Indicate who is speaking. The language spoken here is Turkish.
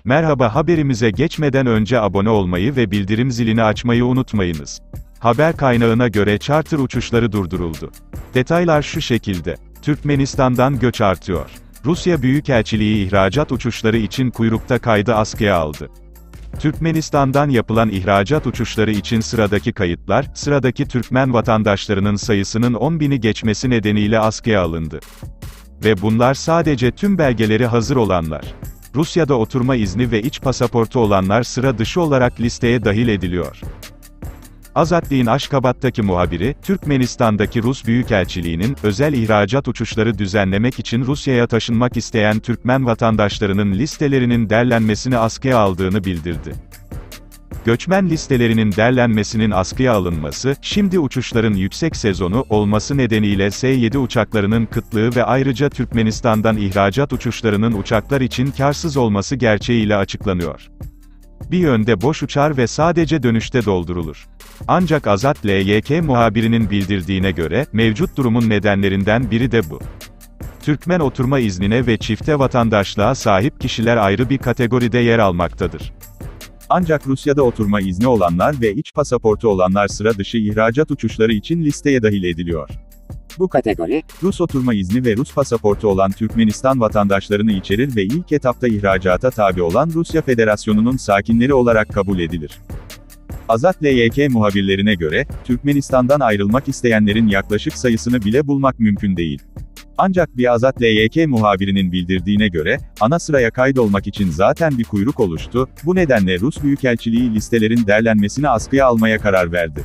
Speaker 1: Merhaba, haberimize geçmeden önce abone olmayı ve bildirim zilini açmayı unutmayınız. Haber kaynağına göre charter uçuşları durduruldu. Detaylar şu şekilde. Türkmenistan'dan göç artıyor. Rusya Büyükelçiliği ihracat uçuşları için kuyrukta kaydı askıya aldı. Türkmenistan'dan yapılan ihracat uçuşları için sıradaki kayıtlar, sıradaki Türkmen vatandaşlarının sayısının 10.000'i geçmesi nedeniyle askıya alındı. Ve bunlar sadece tüm belgeleri hazır olanlar. Rusya'da oturma izni ve iç pasaportu olanlar sıra dışı olarak listeye dahil ediliyor. Azatli'nin Aşkabat'taki muhabiri, Türkmenistan'daki Rus Büyükelçiliğinin, özel ihracat uçuşları düzenlemek için Rusya'ya taşınmak isteyen Türkmen vatandaşlarının listelerinin derlenmesini askıya aldığını bildirdi. Göçmen listelerinin derlenmesinin askıya alınması, şimdi uçuşların yüksek sezonu olması nedeniyle S-7 uçaklarının kıtlığı ve ayrıca Türkmenistan'dan ihracat uçuşlarının uçaklar için karsız olması gerçeğiyle açıklanıyor. Bir yönde boş uçar ve sadece dönüşte doldurulur. Ancak Azat LYK muhabirinin bildirdiğine göre, mevcut durumun nedenlerinden biri de bu. Türkmen oturma iznine ve çifte vatandaşlığa sahip kişiler ayrı bir kategoride yer almaktadır. Ancak Rusya'da oturma izni olanlar ve iç pasaportu olanlar sıra dışı ihracat uçuşları için listeye dahil ediliyor.
Speaker 2: Bu kategori,
Speaker 1: Rus oturma izni ve Rus pasaportu olan Türkmenistan vatandaşlarını içerir ve ilk etapta ihracata tabi olan Rusya Federasyonu'nun sakinleri olarak kabul edilir. Azat LYK muhabirlerine göre, Türkmenistan'dan ayrılmak isteyenlerin yaklaşık sayısını bile bulmak mümkün değil. Ancak bir Azat LYK muhabirinin bildirdiğine göre, ana sıraya kaydolmak için zaten bir kuyruk oluştu, bu nedenle Rus Büyükelçiliği listelerin derlenmesini askıya almaya karar verdi.